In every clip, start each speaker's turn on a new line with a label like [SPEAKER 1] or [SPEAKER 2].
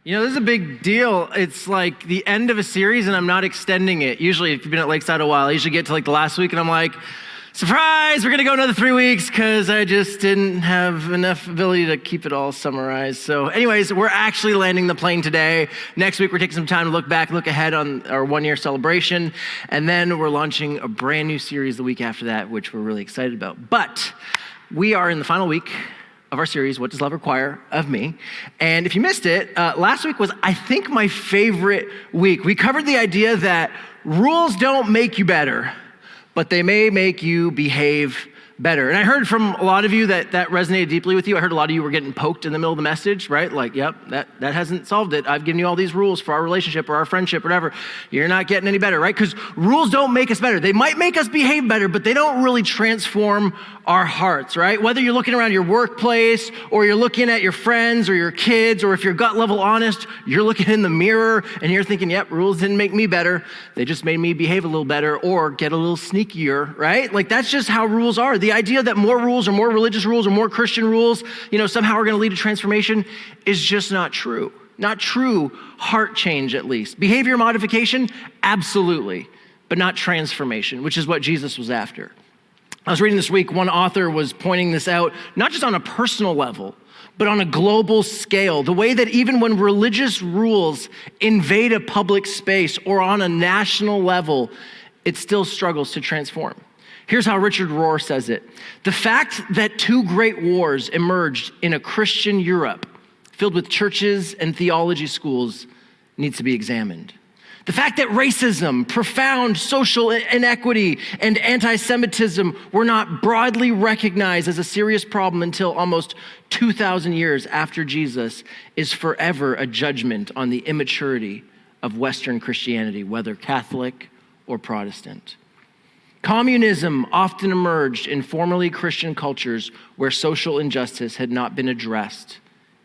[SPEAKER 1] You know, this is a big deal. It's like the end of a series and I'm not extending it. Usually, if you've been at Lakeside a while, I usually get to like the last week and I'm like, surprise, we're gonna go another 3 weeks because I just didn't have enough ability to keep it all summarized. So anyways, we're actually landing the plane today. Next week, we're taking some time to look back, look ahead on our 1 year celebration. And then we're launching a brand new series the week after that, which we're really excited about. But we are in the final week of our series, What Does Love Require of Me? And if you missed it, last week was, I think, my favorite week. We covered the idea that rules don't make you better, but they may make you behave better. And I heard from a lot of you that resonated deeply with you. I heard a lot of you were getting poked in the middle of the message, right? Like, yep, that hasn't solved it. I've given you all these rules for our relationship or our friendship, whatever. You're not getting any better, right? Because rules don't make us better. They might make us behave better, but they don't really transform our hearts, right? Whether you're looking around your workplace or you're looking at your friends or your kids, or if you're gut level honest, you're looking in the mirror and you're thinking, yep, rules didn't make me better. They just made me behave a little better or get a little sneakier, right? Like that's just how rules are. The idea that more rules or more religious rules or more Christian rules, somehow are going to lead to transformation is just not true. Not true heart change, at least. Behavior modification, absolutely, but not transformation, which is what Jesus was after. I was reading this week, one author was pointing this out, not just on a personal level, but on a global scale. The way that even when religious rules invade a public space or on a national level, it still struggles to transform. Here's how Richard Rohr says it. The fact that two great wars emerged in a Christian Europe filled with churches and theology schools needs to be examined. The fact that racism, profound social inequity, and anti-Semitism were not broadly recognized as a serious problem until almost 2,000 years after Jesus is forever a judgment on the immaturity of Western Christianity, whether Catholic or Protestant. Communism often emerged in formerly Christian cultures where social injustice had not been addressed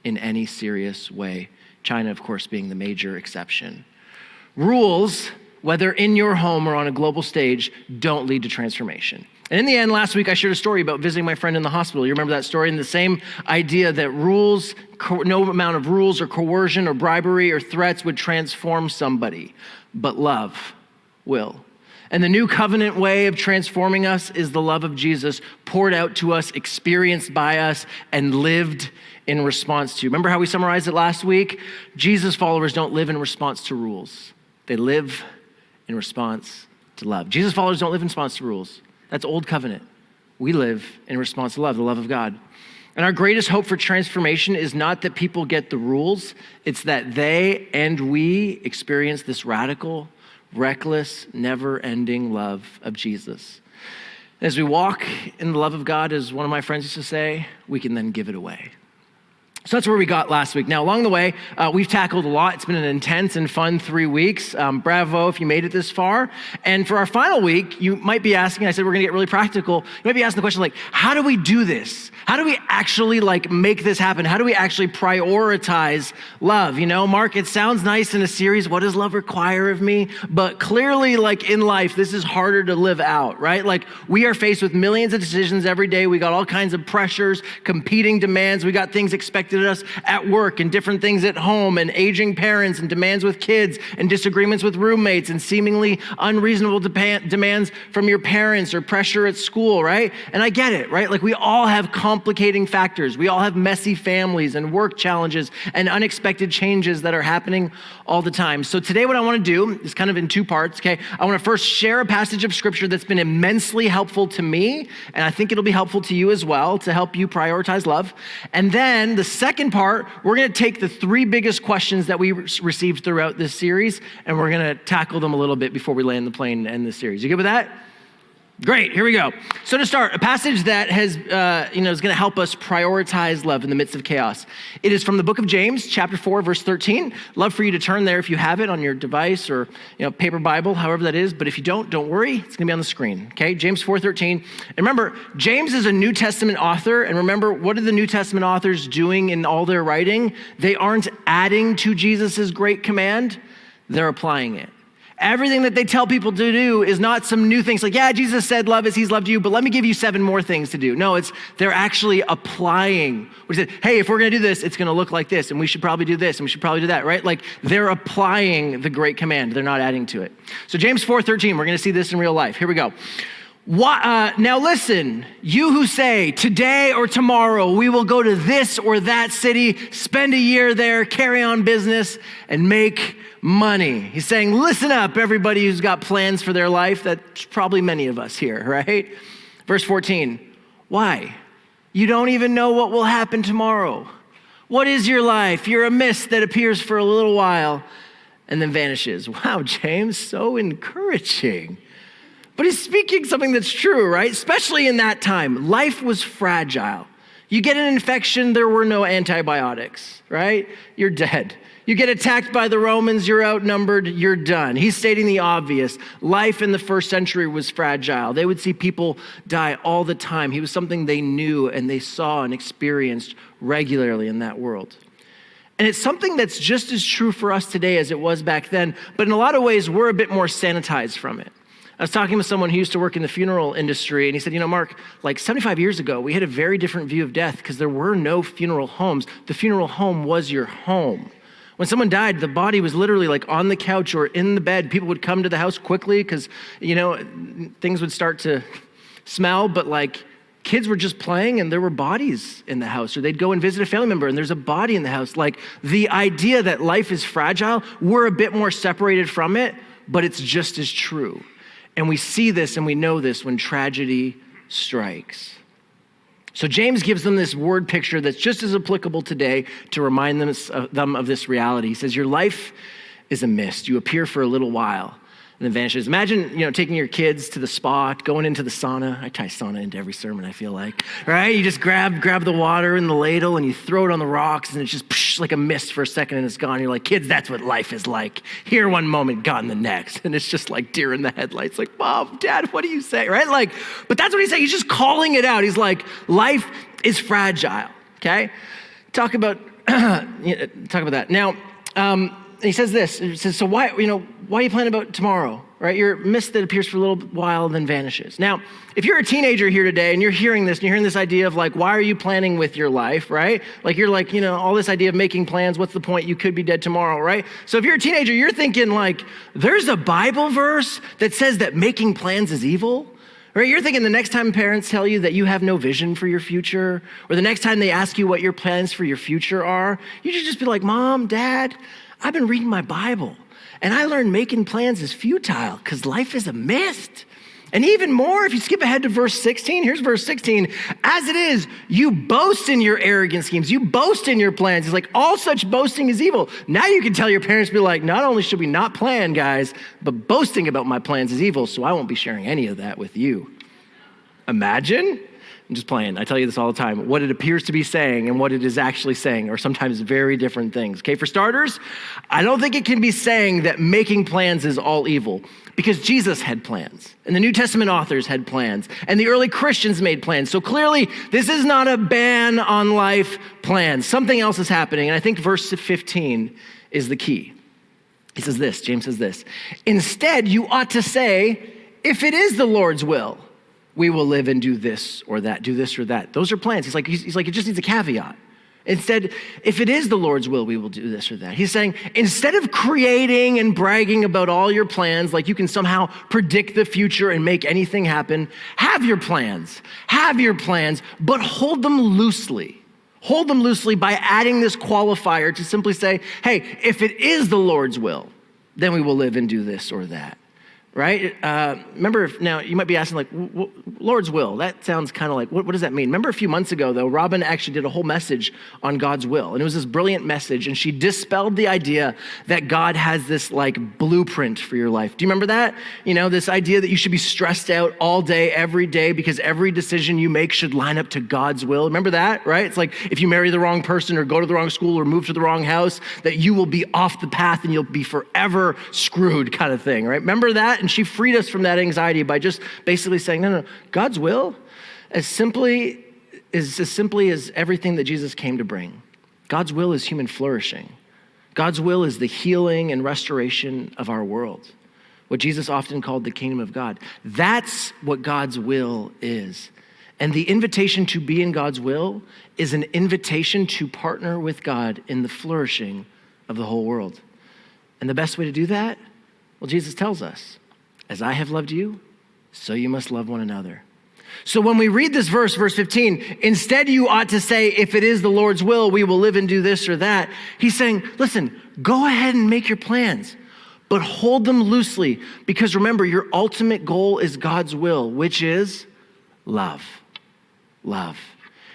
[SPEAKER 1] in any serious way. China, of course, being the major exception. Rules, whether in your home or on a global stage, don't lead to transformation. And in the end, last week, I shared a story about visiting my friend in the hospital. You remember that story? And the same idea that rules, no amount of rules or coercion or bribery or threats would transform somebody, but love will. And the new covenant way of transforming us is the love of Jesus poured out to us, experienced by us, and lived in response to. Remember how we summarized it last week? Jesus followers don't live in response to rules. They live in response to love. Jesus followers don't live in response to rules. That's old covenant. We live in response to love, the love of God. And our greatest hope for transformation is not that people get the rules. It's that they and we experience this radical, reckless, never-ending love of Jesus. As we walk in the love of God, as one of my friends used to say, we can then give it away. So that's where we got last week. Now, along the way, we've tackled a lot. It's been an intense and fun 3 weeks. Bravo if you made it this far. And for our final week, you might be asking, I said we're gonna get really practical. You might be asking the question like, how do we do this? How do we actually make this happen? How do we actually prioritize love? Mark, it sounds nice in a series, what does love require of me? But clearly, in life, this is harder to live out, right? We are faced with millions of decisions every day. We got all kinds of pressures, competing demands. We got things expected of us at work and different things at home and aging parents and demands with kids and disagreements with roommates and seemingly unreasonable demands from your parents or pressure at school, right? And I get it, right? We all have complicating factors. We all have messy families and work challenges and unexpected changes that are happening all the time. So today what I want to do is kind of in 2 parts, okay? I want to first share a passage of scripture that's been immensely helpful to me, and I think it'll be helpful to you as well to help you prioritize love. And then the second part, we're going to take the 3 biggest questions that we received throughout this series, and we're going to tackle them a little bit before we land the plane and end the series. You good with that? Great, here we go. So to start, a passage that has, is going to help us prioritize love in the midst of chaos. It is from the book of James, chapter 4, verse 13. Love for you to turn there if you have it on your device or, paper Bible, however that is. But if you don't worry, it's going to be on the screen, okay? James 4:13. And remember, James is a New Testament author. And remember, what are the New Testament authors doing in all their writing? They aren't adding to Jesus's great command. They're applying it. Everything that they tell people to do is not some new things like, yeah, Jesus said love as he's loved you, but let me give you 7 more things to do. No, they're actually applying. We said, hey, if we're gonna do this, it's gonna look like this, and we should probably do this, and we should probably do that, right? Like they're applying the great command. They're not adding to it. So James 4:13, we're gonna see this in real life. Here we go. Now listen, you who say today or tomorrow we will go to this or that city, spend a year there, carry on business, and make money. He's saying, listen up, everybody who's got plans for their life. That's probably many of us here, right? Verse 14, why? You don't even know what will happen tomorrow. What is your life? You're a mist that appears for a little while and then vanishes. Wow, James, so encouraging. But he's speaking something that's true, right? Especially in that time, life was fragile. You get an infection, there were no antibiotics, right? You're dead. You get attacked by the Romans, you're outnumbered, you're done. He's stating the obvious. Life in the first century was fragile. They would see people die all the time. He was something they knew and they saw and experienced regularly in that world. And it's something that's just as true for us today as it was back then, but in a lot of ways, we're a bit more sanitized from it. I was talking with someone who used to work in the funeral industry, and he said, Mark, like 75 years ago, we had a very different view of death because there were no funeral homes. The funeral home was your home. When someone died, the body was literally like on the couch or in the bed. People would come to the house quickly because, things would start to smell, but like kids were just playing and there were bodies in the house, or they'd go and visit a family member and there's a body in the house. Like the idea that life is fragile, we're a bit more separated from it, but it's just as true. And we see this and we know this when tragedy strikes. So James gives them this word picture that's just as applicable today to remind them of this reality. He says, your life is a mist. You appear for a little while and then vanishes. Imagine, taking your kids to the spa, going into the sauna. I tie sauna into every sermon, I feel like, right? You just grab the water in the ladle and you throw it on the rocks and it's just like a mist for a second and it's gone. You're like, kids, that's what life is like. Here one moment, gone the next. And it's just like deer in the headlights, like, Mom, Dad, what do you say, right? Like, but that's what he's saying. He's just calling it out. He's like, life is fragile, okay? Talk about that. Now, he says this, he says, so why are you planning about tomorrow, right? You're a mist that appears for a little while and then vanishes. Now, if you're a teenager here today and you're hearing this and you're hearing this idea of like, why are you planning with your life, right? Like you're like, all this idea of making plans, what's the point? You could be dead tomorrow, right? So if you're a teenager, you're thinking like, there's a Bible verse that says that making plans is evil, right? You're thinking the next time parents tell you that you have no vision for your future, or the next time they ask you what your plans for your future are, you should just be like, Mom, Dad, I've been reading my Bible and I learned making plans is futile because life is a mist. And even more, if you skip ahead to verse 16, here's verse 16. As it is, you boast in your arrogant schemes. You boast in your plans. It's like all such boasting is evil. Now you can tell your parents, be like, not only should we not plan, guys, but boasting about my plans is evil, so I won't be sharing any of that with you. Imagine. I'm just playing. I tell you this all the time. What it appears to be saying and what it is actually saying are sometimes very different things. Okay, for starters, I don't think it can be saying that making plans is all evil because Jesus had plans and the New Testament authors had plans and the early Christians made plans. So clearly, this is not a ban on life plans. Something else is happening. And I think verse 15 is the key. He says this, James says this, instead, you ought to say, if it is the Lord's will, we will live and do this or that, do this or that. Those are plans. He's like, it just needs a caveat. Instead, if it is the Lord's will, we will do this or that. He's saying, instead of creating and bragging about all your plans, like you can somehow predict the future and make anything happen, have your plans, but hold them loosely. Hold them loosely by adding this qualifier to simply say, hey, if it is the Lord's will, then we will live and do this or that. Right? Now you might be asking like, Lord's will, that sounds kind of like, what does that mean? Remember a few months ago though, Robin actually did a whole message on God's will. And it was this brilliant message. And she dispelled the idea that God has this like blueprint for your life. Do you remember that? This idea that you should be stressed out all day, every day, because every decision you make should line up to God's will. Remember that, right? It's like if you marry the wrong person or go to the wrong school or move to the wrong house, that you will be off the path and you'll be forever screwed kind of thing, right? Remember that? And she freed us from that anxiety by just basically saying, no, God's will, as simply as everything that Jesus came to bring. God's will is human flourishing. God's will is the healing and restoration of our world. what Jesus often called the kingdom of God. That's what God's will is. And the invitation to be in God's will is an invitation to partner with God in the flourishing of the whole world. And the best way to do that? Well, Jesus tells us, as I have loved you, so you must love one another. So when we read this verse 15, instead you ought to say, if it is the Lord's will, we will live and do this or that. He's saying, listen, go ahead and make your plans, but hold them loosely, because remember, your ultimate goal is God's will, which is love. Love.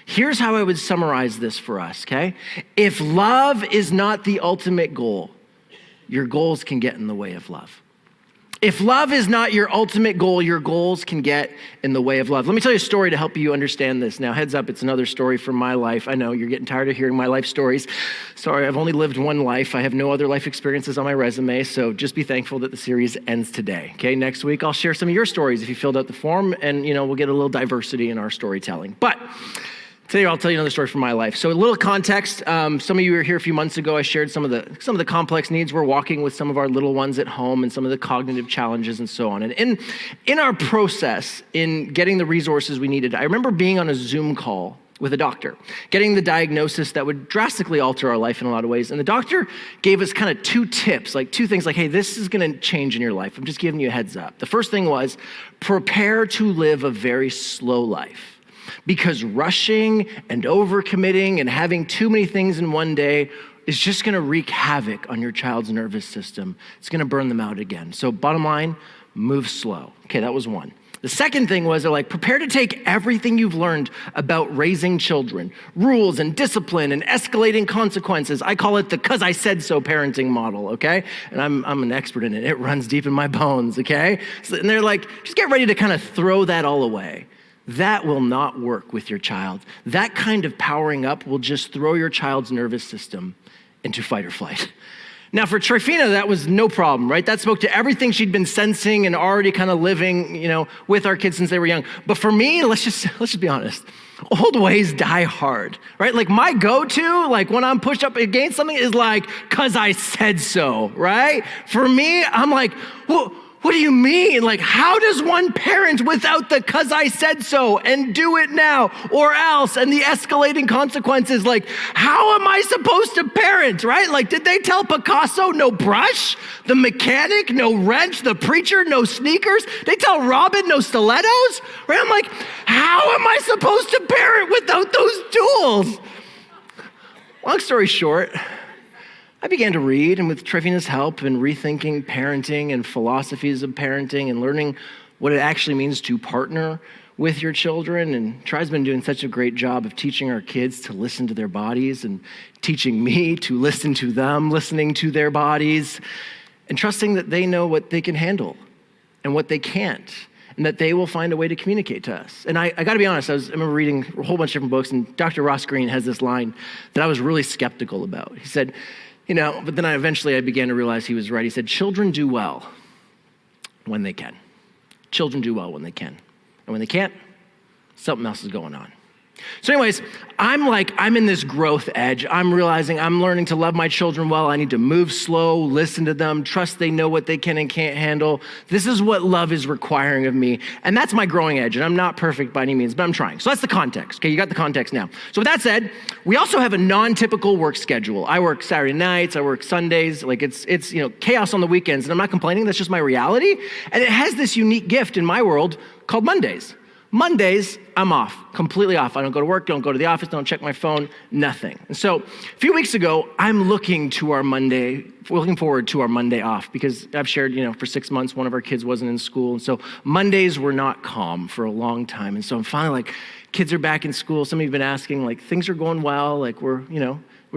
[SPEAKER 1] Here's how I would summarize this for us, okay? If love is not the ultimate goal, your goals can get in the way of love. If love is not your ultimate goal, your goals can get in the way of love. Let me tell you a story to help you understand this. Now, heads up, it's another story from my life. I know you're getting tired of hearing my life stories. Sorry, I've only lived one life. I have no other life experiences on my resume, so just be thankful that the series ends today, okay? Next week, I'll share some of your stories if you filled out the form, and we'll get a little diversity in our storytelling. But today, I'll tell you another story from my life. So a little context, some of you were here a few months ago. I shared some of the complex needs we're walking with some of our little ones at home and some of the cognitive challenges and so on. And in our process, in getting the resources we needed, I remember being on a Zoom call with a doctor, getting the diagnosis that would drastically alter our life in a lot of ways. And the doctor gave us kind of two tips, like two things like, hey, this is going to change in your life. I'm just giving you a heads up. The first thing was prepare to live a very slow life. Because rushing and overcommitting and having too many things in one day is just gonna wreak havoc on your child's nervous system. It's gonna burn them out again. So bottom line, move slow. Okay, that was one. The second thing was they're like, prepare to take everything you've learned about raising children, rules and discipline and escalating consequences. I call it the 'cause I said so parenting model, okay? And I'm an expert in it. It runs deep in my bones, okay? And they're like, just get ready to kind of throw that all away. That will not work with your child. That kind of powering up will just throw your child's nervous system into fight or flight. Now for Trifina, that was no problem, right? That spoke to everything she'd been sensing and already kind of living, with our kids since they were young. But for me, let's just be honest. Old ways die hard, right? Like my go-to, like when I'm pushed up against something is like, 'cause I said so, right? For me, I'm like, well, what do you mean? Like, how does one parent without the 'cause I said so and do it now or else and the escalating consequences? Like, how am I supposed to parent, right? Like, did they tell Picasso no brush? The mechanic, no wrench? The preacher, no sneakers? They tell Robin no stilettos? Right? I'm like, how am I supposed to parent without those tools? Long story short, I began to read, and with Trifina's help, and rethinking parenting and philosophies of parenting and learning what it actually means to partner with your children. And Tri's been doing such a great job of teaching our kids to listen to their bodies and teaching me to listen to them, listening to their bodies, and trusting that they know what they can handle and what they can't, and that they will find a way to communicate to us. And I gotta be honest, I remember reading a whole bunch of different books, and Dr. Ross Greene has this line that I was really skeptical about. He said, but then I began to realize he was right. He said, children do well when they can. Children do well when they can. And when they can't, something else is going on. So anyways, I'm in this growth edge. I'm realizing I'm learning to love my children well. I need to move slow, listen to them, trust they know what they can and can't handle. This is what love is requiring of me. And that's my growing edge. And I'm not perfect by any means, but I'm trying. So that's the context. Okay, you got the context now. So with that said, we also have a non-typical work schedule. I work Saturday nights, I work Sundays. Like it's chaos on the weekends. And I'm not complaining, that's just my reality. And it has this unique gift in my world called Mondays. Mondays, I'm off, completely off. I don't go to work, don't go to the office, don't check my phone, nothing. And so a few weeks ago, I'm looking forward to our Monday off, because I've shared, for 6 months, one of our kids wasn't in school. And so Mondays were not calm for a long time. And so I'm finally like, kids are back in school. Some of you have been asking, like, things are going well. Like we're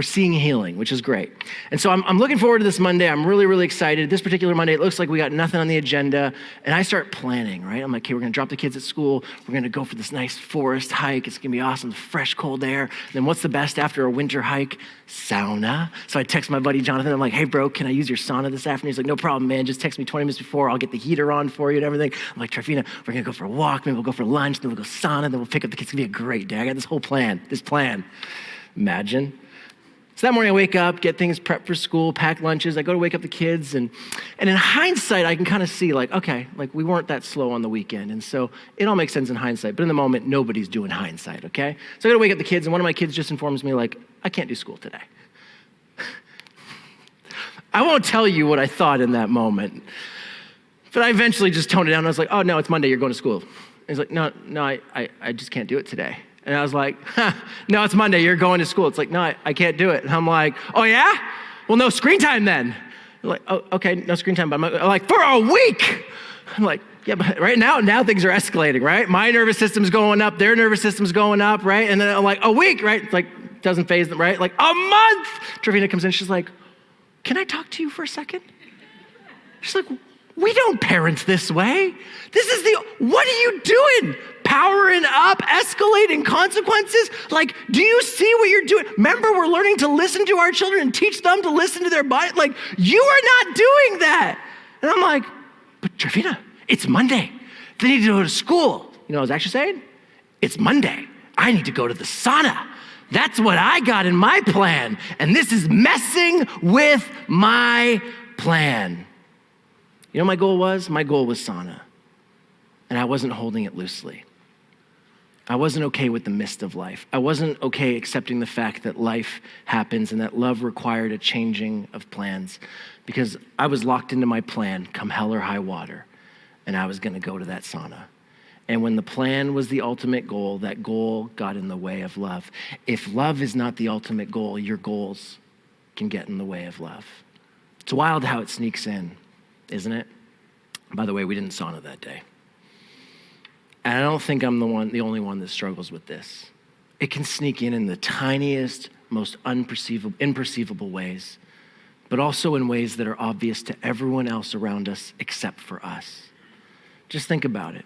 [SPEAKER 1] seeing healing, which is great. And so I'm looking forward to this Monday. I'm really, really excited. This particular Monday, it looks like we got nothing on the agenda. And I start planning, right? I'm like, okay, we're gonna drop the kids at school. We're gonna go for this nice forest hike. It's gonna be awesome, fresh, cold air. And then what's the best after a winter hike? Sauna. So I text my buddy Jonathan. I'm like, hey bro, can I use your sauna this afternoon? He's like, no problem, man. Just text me 20 minutes before. I'll get the heater on for you and everything. I'm like, Trifina, we're gonna go for a walk. Maybe we'll go for lunch. Then we'll go sauna. Then we'll pick up the kids. It's gonna be a great day. I got this plan. Imagine. So that morning I wake up, get things prepped for school, pack lunches. I go to wake up the kids. And in hindsight, I can kind of see like, okay, like we weren't that slow on the weekend. And so it all makes sense in hindsight. But in the moment, nobody's doing hindsight, okay? So I go to wake up the kids, and one of my kids just informs me like, I can't do school today. I won't tell you what I thought in that moment. But I eventually just toned it down. I was like, oh, no, it's Monday. You're going to school. And he's like, no, I just can't do it today. And I was like, no, it's Monday. You're going to school. It's like, no, I can't do it. And I'm like, oh, yeah? Well, no screen time then. They're like, oh, okay, no screen time. But I'm like, for a week. I'm like, yeah, but right now things are escalating, right? My nervous system's going up. Their nervous system's going up, right? And then I'm like, a week, right? It's like, doesn't faze them, right? Like, a month. Trevina comes in. She's like, can I talk to you for a second? She's like, we don't parent this way. What are you doing? Powering up, escalating consequences? Like, do you see what you're doing? Remember, we're learning to listen to our children and teach them to listen to their body. Like, you are not doing that. And I'm like, but Trevina, it's Monday. They need to go to school. You know what I was actually saying? It's Monday. I need to go to the sauna. That's what I got in my plan. And this is messing with my plan. You know what my goal was? My goal was sauna. And I wasn't holding it loosely. I wasn't okay with the mist of life. I wasn't okay accepting the fact that life happens and that love required a changing of plans, because I was locked into my plan, come hell or high water, and I was gonna go to that sauna. And when the plan was the ultimate goal, that goal got in the way of love. If love is not the ultimate goal, your goals can get in the way of love. It's wild how it sneaks in, isn't it? By the way, we didn't sauna that day. And I don't think I'm the only one that struggles with this. It can sneak in the tiniest, most imperceivable ways, but also in ways that are obvious to everyone else around us except for us. Just think about it.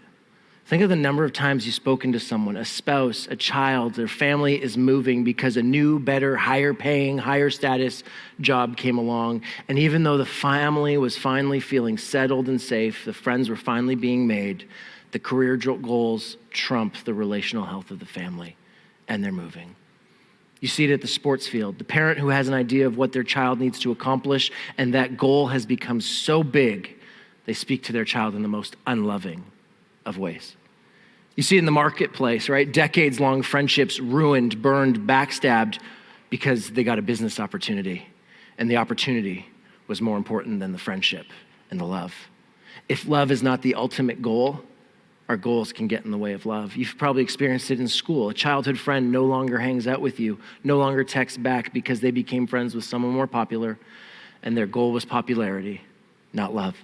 [SPEAKER 1] Think of the number of times you've spoken to someone, a spouse, a child, their family is moving because a new, better, higher paying, higher status job came along. And even though the family was finally feeling settled and safe, the friends were finally being made, the career goals trump the relational health of the family, and they're moving. You see it at the sports field. The parent who has an idea of what their child needs to accomplish, and that goal has become so big, they speak to their child in the most unloving of ways. You see it in the marketplace, right? Decades-long friendships ruined, burned, backstabbed because they got a business opportunity, and the opportunity was more important than the friendship and the love. If love is not the ultimate goal, our goals can get in the way of love. You've probably experienced it in school. A childhood friend no longer hangs out with you, no longer texts back because they became friends with someone more popular, and their goal was popularity, not love.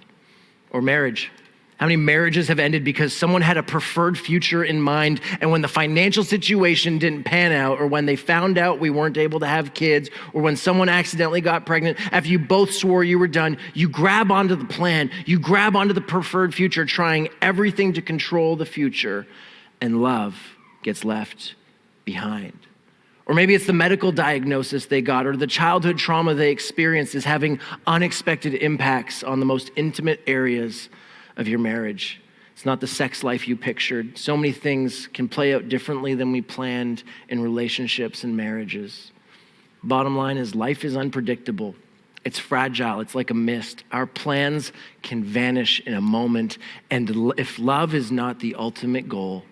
[SPEAKER 1] Or marriage. How many marriages have ended because someone had a preferred future in mind, and when the financial situation didn't pan out, or when they found out we weren't able to have kids, or when someone accidentally got pregnant, after you both swore you were done, you grab onto the plan, you grab onto the preferred future, trying everything to control the future, and love gets left behind. Or maybe it's the medical diagnosis they got, or the childhood trauma they experienced is having unexpected impacts on the most intimate areas of your marriage. It's not the sex life you pictured. So many things can play out differently than we planned in relationships and marriages. Bottom line is, life is unpredictable. It's fragile. It's like a mist. Our plans can vanish in a moment. And if love is not the ultimate goal,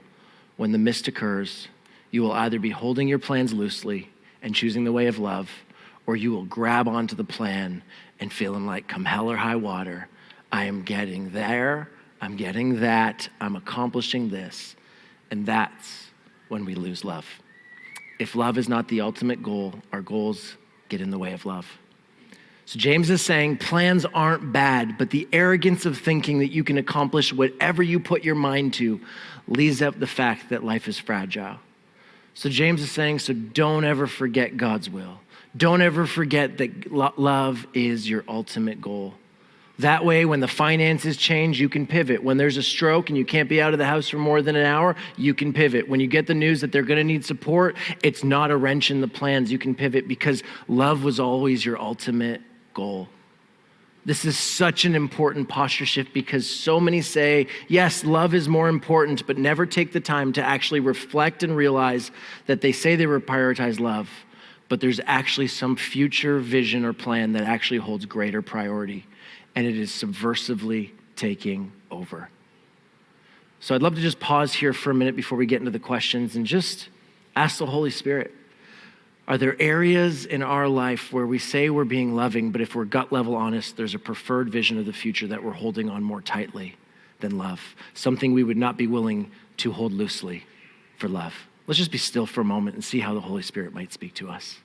[SPEAKER 1] when the mist occurs, you will either be holding your plans loosely and choosing the way of love, or you will grab onto the plan and feeling like, come hell or high water, I am getting there, I'm getting that, I'm accomplishing this. And that's when we lose love. If love is not the ultimate goal, our goals get in the way of love. So James is saying plans aren't bad, but the arrogance of thinking that you can accomplish whatever you put your mind to leaves out the fact that life is fragile. So James is saying, so don't ever forget God's will. Don't ever forget that love is your ultimate goal. That way, when the finances change, you can pivot. When there's a stroke and you can't be out of the house for more than an hour, you can pivot. When you get the news that they're going to need support, it's not a wrench in the plans. You can pivot because love was always your ultimate goal. This is such an important posture shift because so many say, yes, love is more important, but never take the time to actually reflect and realize that they say they prioritize love, but there's actually some future vision or plan that actually holds greater priority, and it is subversively taking over. So I'd love to just pause here for a minute before we get into the questions and just ask the Holy Spirit, are there areas in our life where we say we're being loving, but if we're gut level honest, there's a preferred vision of the future that we're holding on more tightly than love, something we would not be willing to hold loosely for love? Let's just be still for a moment and see how the Holy Spirit might speak to us.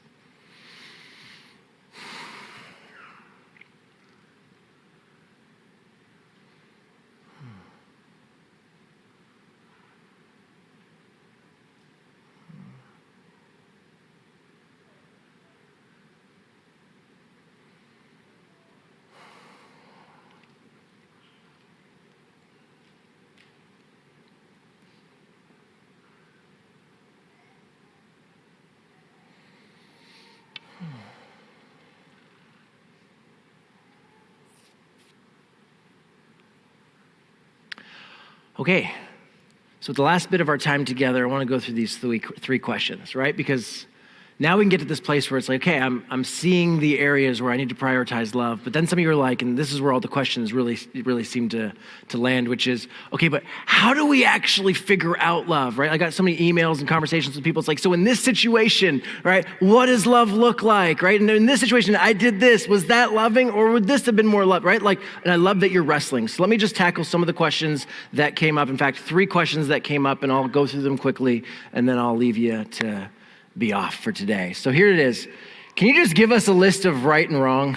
[SPEAKER 1] Okay, so the last bit of our time together, I want to go through these three questions, right? Because now we can get to this place where it's like, okay, I'm seeing the areas where I need to prioritize love, but then some of you are like, and this is where all the questions really seem to land, which is, okay, but how do we actually figure out love, right? I got so many emails and conversations with people. It's like, so in this situation, right, what does love look like, right? And in this situation, I did this. Was that loving, or would this have been more love, right? Like, and I love that you're wrestling. So let me just tackle some of the questions that came up. In fact, 3 questions that came up, and I'll go through them quickly, and then I'll leave you to be off for today. So here it is. Can you just give us a list of right and wrong?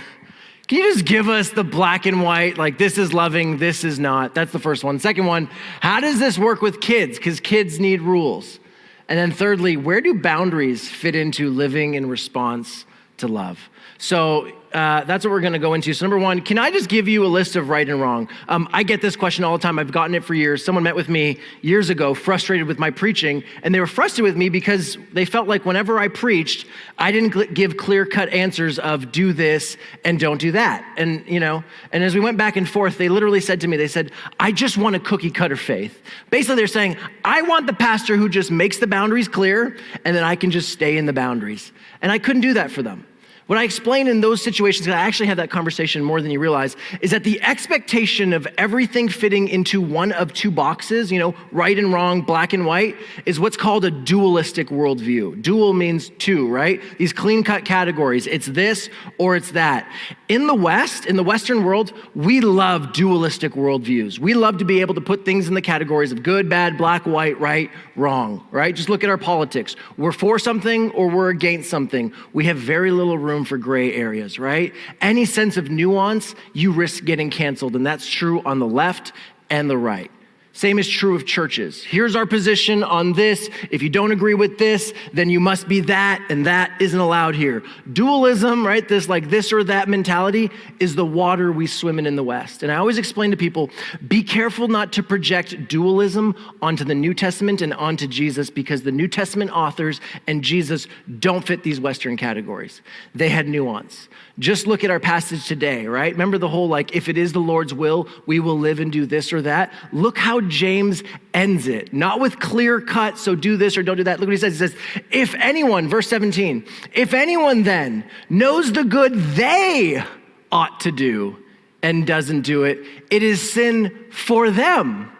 [SPEAKER 1] Can you just give us the black and white, like this is loving, this is not? That's the first one. Second one, how does this work with kids? Because kids need rules. And then thirdly, where do boundaries fit into living in response to love? So that's what we're going to go into. So number one, can I just give you a list of right and wrong? I get this question all the time. I've gotten it for years. Someone met with me years ago, frustrated with my preaching, and they were frustrated with me because they felt like whenever I preached, I didn't give clear-cut answers of do this and don't do that. And and as we went back and forth, they literally said to me, they said, I just want a cookie-cutter faith. Basically, they're saying, I want the pastor who just makes the boundaries clear, and then I can just stay in the boundaries. And I couldn't do that for them. What I explain in those situations, because I actually had that conversation more than you realize, is that the expectation of everything fitting into one of 2 boxes, right and wrong, black and white, is what's called a dualistic worldview. Dual means 2, right? These clean-cut categories. It's this or it's that. In the West, in the Western world, we love dualistic worldviews. We love to be able to put things in the categories of good, bad, black, white, right, wrong, right? Just look at our politics. We're for something or we're against something. We have very little room for gray areas, right? Any sense of nuance, you risk getting canceled, and that's true on the left and the right. Same is true of churches. Here's our position on this. If you don't agree with this, then you must be that, and that isn't allowed here. Dualism, right, this like this or that mentality is the water we swim in the West. And I always explain to people, be careful not to project dualism onto the New Testament and onto Jesus, because the New Testament authors and Jesus don't fit these Western categories. They had nuance. Just look at our passage today, right? Remember the whole, like, if it is the Lord's will, we will live and do this or that. Look how James ends it, not with clear cut, so do this or don't do that. Look what he says. He says, if anyone, verse 17, if anyone then knows the good they ought to do and doesn't do it, it is sin for them.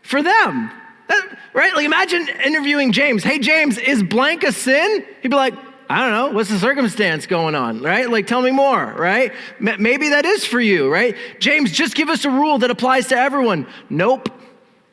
[SPEAKER 1] For them. Right? Like imagine interviewing James. Hey, James, is blank a sin? He'd be like, I don't know, what's the circumstance going on, right? Like, tell me more, right? Maybe that is for you, right? James, just give us a rule that applies to everyone. Nope.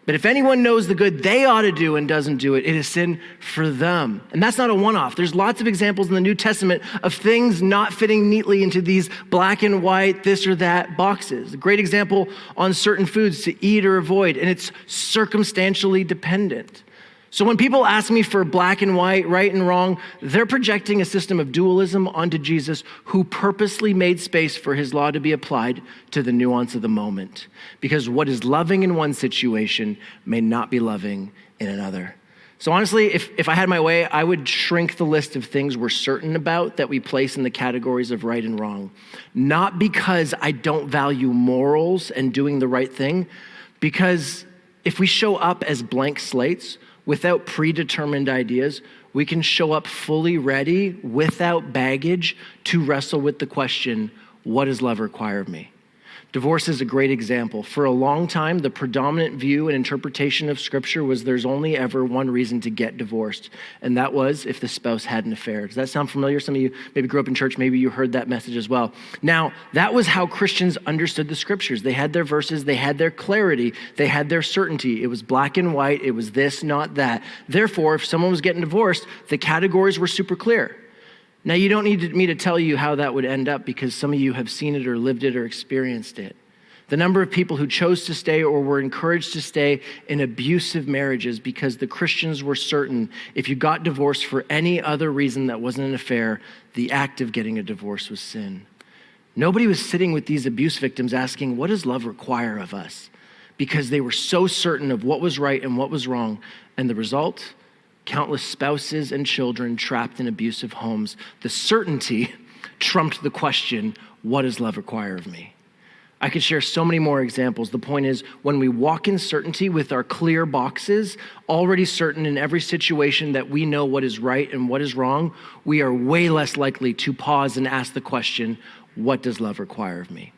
[SPEAKER 1] But if anyone knows the good they ought to do and doesn't do it, it is sin for them. And that's not a one-off. There's lots of examples in the New Testament of things not fitting neatly into these black and white, this or that boxes. A great example on certain foods to eat or avoid, and it's circumstantially dependent. So when people ask me for black and white, right and wrong, they're projecting a system of dualism onto Jesus, who purposely made space for his law to be applied to the nuance of the moment. Because what is loving in one situation may not be loving in another. So honestly, if I had my way, I would shrink the list of things we're certain about that we place in the categories of right and wrong. Not because I don't value morals and doing the right thing, because if we show up as blank slates, without predetermined ideas, we can show up fully ready without baggage to wrestle with the question, what does love require of me? Divorce is a great example. For a long time, the predominant view and interpretation of Scripture was there's only ever one reason to get divorced, and that was if the spouse had an affair. Does that sound familiar? Some of you maybe grew up in church, maybe you heard that message as well. Now, that was how Christians understood the Scriptures. They had their verses, they had their clarity, they had their certainty. It was black and white, it was this, not that. Therefore, if someone was getting divorced, the categories were super clear. Now, you don't need me to tell you how that would end up because some of you have seen it or lived it or experienced it. The number of people who chose to stay or were encouraged to stay in abusive marriages because the Christians were certain if you got divorced for any other reason that wasn't an affair, the act of getting a divorce was sin. Nobody was sitting with these abuse victims asking, what does love require of us? Because they were so certain of what was right and what was wrong. And the result? Countless spouses and children trapped in abusive homes. The certainty trumped the question, what does love require of me? I could share so many more examples. The point is, when we walk in certainty with our clear boxes, already certain in every situation that we know what is right and what is wrong, we are way less likely to pause and ask the question, what does love require of me?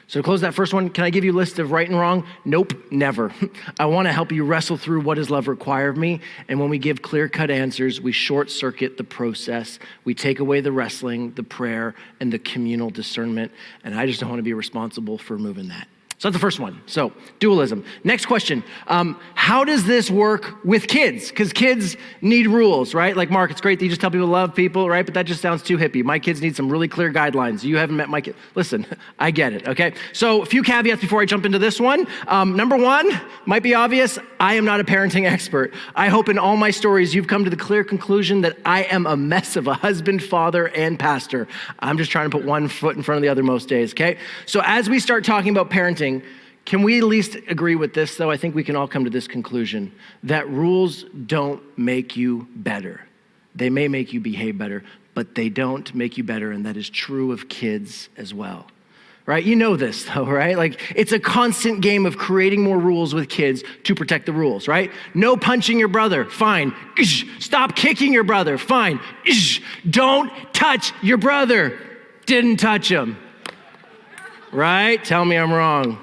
[SPEAKER 1] So to close that first one, can I give you a list of right and wrong? Nope, never. I want to help you wrestle through what does love require of me. And when we give clear-cut answers, we short circuit the process. We take away the wrestling, the prayer, and the communal discernment. And I just don't want to be responsible for moving that. So that's the first one. So dualism. Next question. How does this work with kids? Because kids need rules, right? Like Mark, it's great that you just tell people to love people, right? But that just sounds too hippie. My kids need some really clear guidelines. You haven't met my kid. Listen, I get it, okay? So a few caveats before I jump into this one. Number one, might be obvious, I am not a parenting expert. I hope in all my stories you've come to the clear conclusion that I am a mess of a husband, father, and pastor. I'm just trying to put one foot in front of the other most days, okay? So as we start talking about parenting, can we at least agree with this, though? I think we can all come to this conclusion, that rules don't make you better. They may make you behave better, but they don't make you better, and that is true of kids as well, right? You know this, though, right? Like, it's a constant game of creating more rules with kids to protect the rules, right? No punching your brother, fine. Stop kicking your brother, fine. Don't touch your brother. Didn't touch him. Right? Tell me I'm wrong.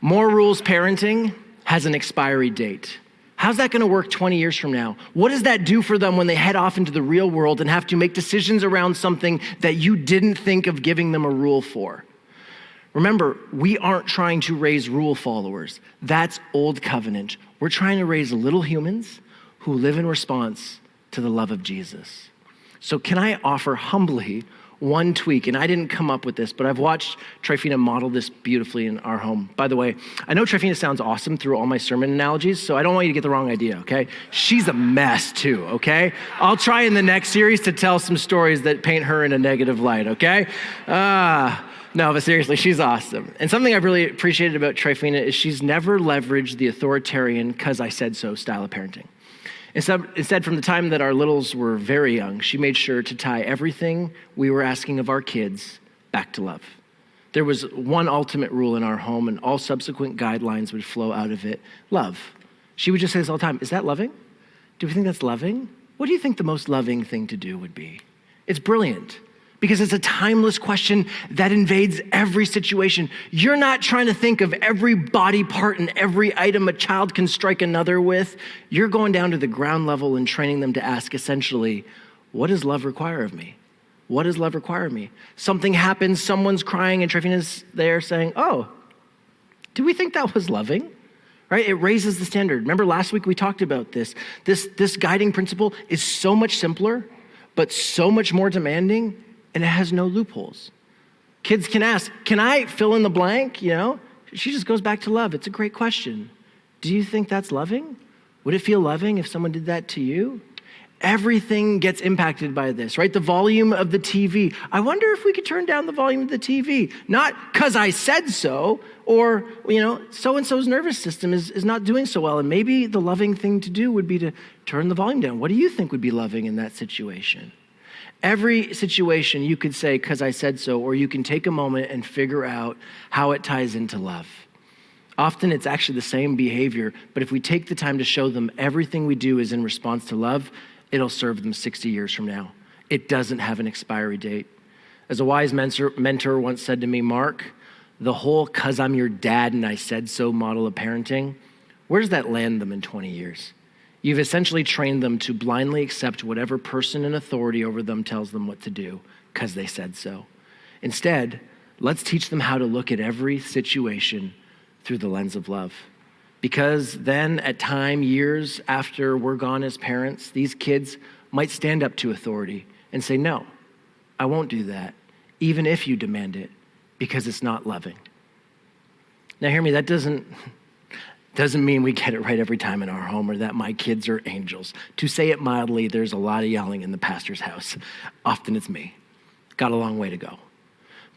[SPEAKER 1] More rules parenting has an expiry date. How's that going to work 20 years from now? What does that do for them when they head off into the real world and have to make decisions around something that you didn't think of giving them a rule for? Remember, we aren't trying to raise rule followers. That's old covenant. We're trying to raise little humans who live in response to the love of Jesus. So can I offer humbly one tweak, and I didn't come up with this, but I've watched Tryphena model this beautifully in our home. By the way, I know Tryphena sounds awesome through all my sermon analogies, so I don't want you to get the wrong idea, okay? She's a mess too, okay? I'll try in the next series to tell some stories that paint her in a negative light, okay? No, but seriously, she's awesome. And something I've really appreciated about Tryphena is she's never leveraged the authoritarian "'cause I said so" style of parenting. Instead, from the time that our littles were very young, she made sure to tie everything we were asking of our kids back to love. There was one ultimate rule in our home, and all subsequent guidelines would flow out of it: love. She would just say this all the time: is that loving? Do we think that's loving? What do you think the most loving thing to do would be? It's brilliant, because it's a timeless question that invades every situation. You're not trying to think of every body part and every item a child can strike another with. You're going down to the ground level and training them to ask essentially, what does love require of me? What does love require of me? Something happens, someone's crying, and Tryphena's there saying, oh, do we think that was loving? Right? It raises the standard. Remember last week we talked about this. This guiding principle is so much simpler, but so much more demanding, and it has no loopholes. Kids can ask, can I fill in the blank? You know, she just goes back to love. It's a great question. Do you think that's loving? Would it feel loving if someone did that to you? Everything gets impacted by this, right? The volume of the TV. I wonder if we could turn down the volume of the TV. Not because I said so, or, you know, so-and-so's nervous system is not doing so well, and maybe the loving thing to do would be to turn the volume down. What do you think would be loving in that situation? Every situation you could say, because I said so, or you can take a moment and figure out how it ties into love. Often it's actually the same behavior, but if we take the time to show them everything we do is in response to love, it'll serve them 60 years from now. It doesn't have an expiry date. As a wise mentor once said to me, Mark, the whole "'cause I'm your dad and I said so" model of parenting, where does that land them in 20 years? You've essentially trained them to blindly accept whatever person in authority over them tells them what to do because they said so. Instead, let's teach them how to look at every situation through the lens of love. Because then at time, years after we're gone as parents, these kids might stand up to authority and say, no, I won't do that, even if you demand it, because it's not loving. Now hear me, that doesn't mean we get it right every time in our home or that my kids are angels. To say it mildly, there's a lot of yelling in the pastor's house. Often it's me. Got a long way to go.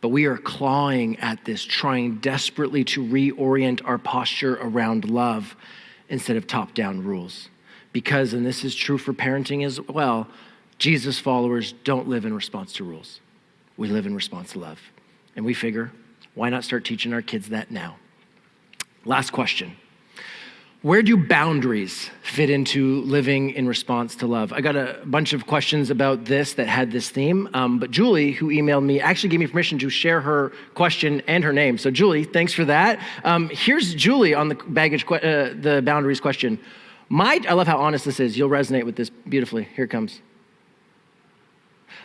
[SPEAKER 1] But we are clawing at this, trying desperately to reorient our posture around love instead of top-down rules. Because, and this is true for parenting as well, Jesus followers don't live in response to rules. We live in response to love. And we figure, why not start teaching our kids that now? Last question. Where do boundaries fit into living in response to love? I got a bunch of questions about this that had this theme, but Julie, who emailed me, actually gave me permission to share her question and her name. So Julie, thanks for that. Here's Julie on the boundaries question. I love how honest this is. You'll resonate with this beautifully. Here it comes.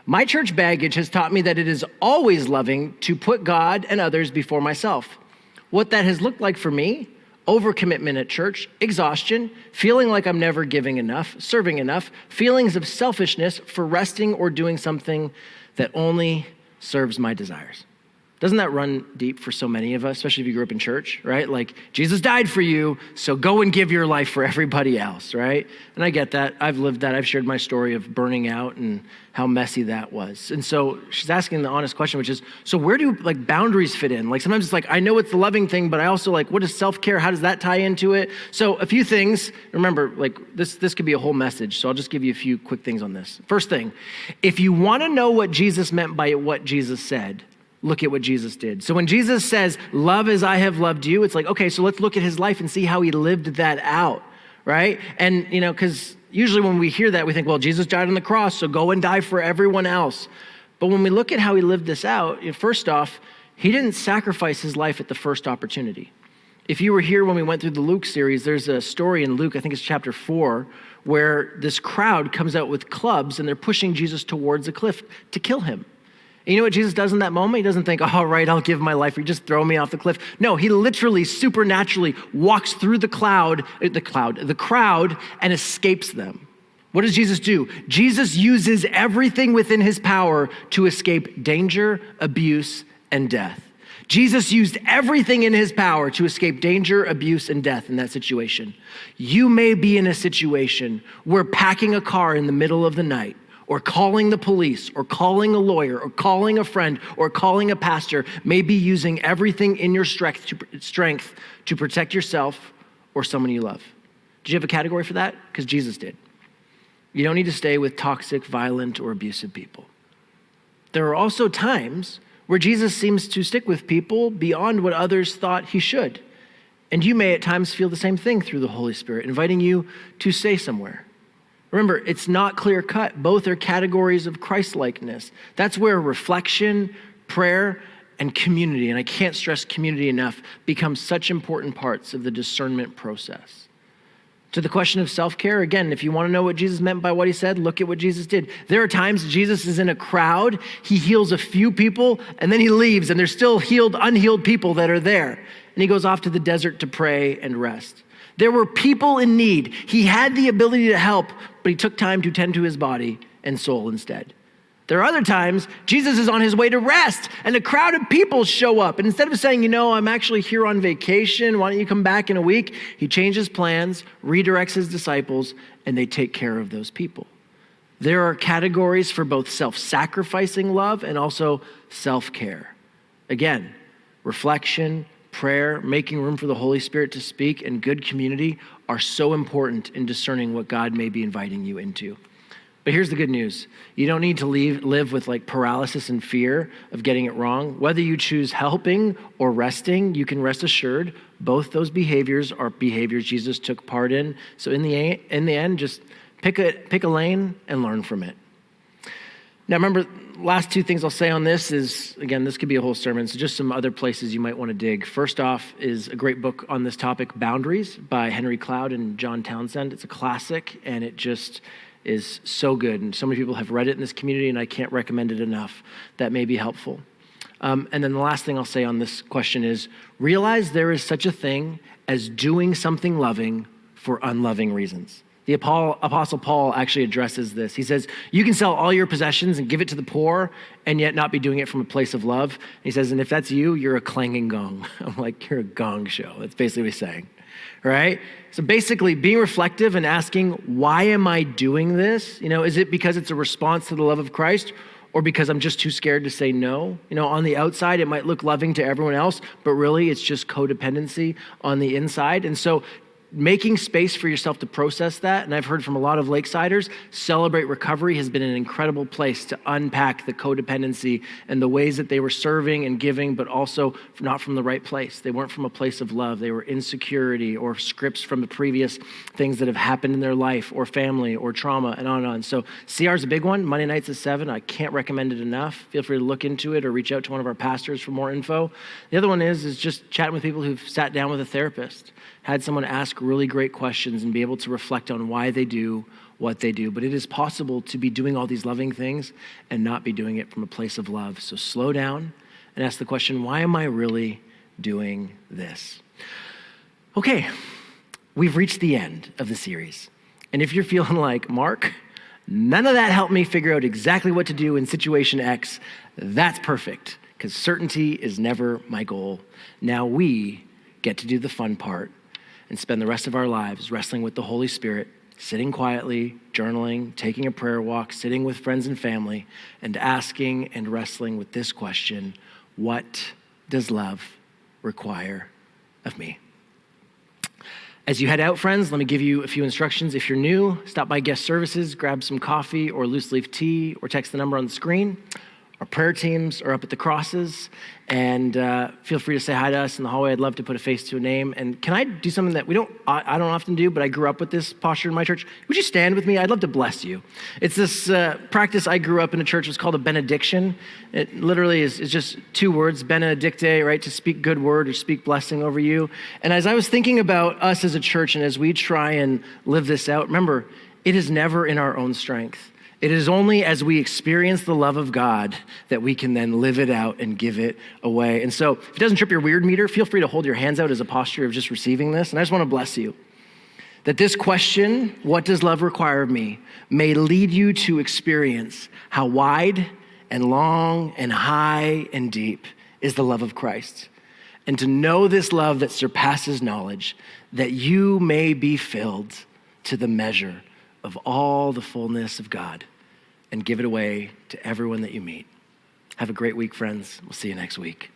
[SPEAKER 1] My church baggage has taught me that it is always loving to put God and others before myself. What that has looked like for me: overcommitment at church, exhaustion, feeling like I'm never giving enough, serving enough, feelings of selfishness for resting or doing something that only serves my desires. Doesn't that run deep for so many of us, especially if you grew up in church, right? Like, Jesus died for you, so go and give your life for everybody else, right? And I get that. I've lived that. I've shared my story of burning out and how messy that was. And so she's asking the honest question, which is, so where do boundaries fit in? Like sometimes it's like, I know it's the loving thing, but I also what is self-care? How does that tie into it? So a few things, remember, this could be a whole message. So I'll just give you a few quick things on this. First thing, if you want to know what Jesus meant by what Jesus said, look at what Jesus did. So when Jesus says, love as I have loved you, it's like, okay, so let's look at his life and see how he lived that out, right? And, because usually when we hear that, we think, well, Jesus died on the cross, so go and die for everyone else. But when we look at how he lived this out, first off, he didn't sacrifice his life at the first opportunity. If you were here when we went through the Luke series, there's a story in Luke, I think it's chapter 4, where this crowd comes out with clubs and they're pushing Jesus towards a cliff to kill him. And you know what Jesus does in that moment? He doesn't think, all right, I'll give my life, or you just throw me off the cliff. No, he literally, supernaturally walks through the crowd, and escapes them. What does Jesus do? Jesus uses everything within his power to escape danger, abuse, and death. Jesus used everything in his power to escape danger, abuse, and death in that situation. You may be in a situation where packing a car in the middle of the night, or calling the police, or calling a lawyer, or calling a friend, or calling a pastor may be using everything in your strength to protect yourself or someone you love. Did you have a category for that? Because Jesus did. You don't need to stay with toxic, violent, or abusive people. There are also times where Jesus seems to stick with people beyond what others thought he should. And you may at times feel the same thing through the Holy Spirit, inviting you to stay somewhere. Remember, it's not clear-cut. Both are categories of Christ-likeness. That's where reflection, prayer, and community, and I can't stress community enough, become such important parts of the discernment process. To the question of self-care, again, if you want to know what Jesus meant by what he said, look at what Jesus did. There are times Jesus is in a crowd, he heals a few people, and then he leaves, and there's still unhealed people that are there. And he goes off to the desert to pray and rest. There were people in need. He had the ability to help, but he took time to tend to his body and soul instead. There are other times Jesus is on his way to rest and a crowd of people show up. And instead of saying, I'm actually here on vacation, why don't you come back in a week? He changes plans, redirects his disciples, and they take care of those people. There are categories for both self-sacrificing love and also self-care. Again, reflection, prayer, making room for the Holy Spirit to speak, and good community are so important in discerning what God may be inviting you into. But But here's the good news. You don't need to live with like paralysis and fear of getting it wrong. Whether you choose helping or resting, you can rest assured both those behaviors are behaviors Jesus took part in. So in the end, just pick a lane and learn from it. Now remember, last two things I'll say on this is, again, this could be a whole sermon, so just some other places you might want to dig. First off is a great book on this topic, Boundaries, by Henry Cloud and John Townsend. It's a classic, and it just is so good. And so many people have read it in this community, and I can't recommend it enough. That may be helpful. And then the last thing I'll say on this question is, realize there is such a thing as doing something loving for unloving reasons. The Apostle Paul actually addresses this. He says, you can sell all your possessions and give it to the poor and yet not be doing it from a place of love. And he says, and if that's you, you're a clanging gong. I'm like, you're a gong show. That's basically what he's saying, right? So basically being reflective and asking, why am I doing this? Is it because it's a response to the love of Christ or because I'm just too scared to say no? On the outside, it might look loving to everyone else, but really it's just codependency on the inside. And so making space for yourself to process that, and I've heard from a lot of Lakesiders, Celebrate Recovery has been an incredible place to unpack the codependency and the ways that they were serving and giving, but also not from the right place. They weren't from a place of love. They were insecurity or scripts from the previous things that have happened in their life or family or trauma and on and on. So CR is a big one. Monday nights at 7. I can't recommend it enough. Feel free to look into it or reach out to one of our pastors for more info. The other one is just chatting with people who've sat down with a therapist, had someone ask really great questions and be able to reflect on why they do what they do. But it is possible to be doing all these loving things and not be doing it from a place of love. So slow down and ask the question, why am I really doing this? Okay, we've reached the end of the series. And if you're feeling like, Mark, none of that helped me figure out exactly what to do in situation X, that's perfect, because certainty is never my goal. Now we get to do the fun part and spend the rest of our lives wrestling with the Holy Spirit, sitting quietly, journaling, taking a prayer walk, sitting with friends and family, and asking and wrestling with this question, what does love require of me? As you head out, friends, let me give you a few instructions. If you're new, stop by guest services, grab some coffee or loose leaf tea, or text the number on the screen. Our prayer teams are up at the crosses, and feel free to say hi to us in the hallway. I'd love to put a face to a name. And can I do something that I don't often do, but I grew up with this posture in my church? Would you stand with me? I'd love to bless you. It's this practice I grew up in a church. It's called a benediction. It literally is just two words, benedicte, right? To speak good word or speak blessing over you. And as I was thinking about us as a church and as we try and live this out, remember, it is never in our own strength. It is only as we experience the love of God that we can then live it out and give it away. And so if it doesn't trip your weird meter, feel free to hold your hands out as a posture of just receiving this. And I just want to bless you that this question, what does love require of me, may lead you to experience how wide and long and high and deep is the love of Christ. And to know this love that surpasses knowledge, that you may be filled to the measure of all the fullness of God and give it away to everyone that you meet. Have a great week, friends. We'll see you next week.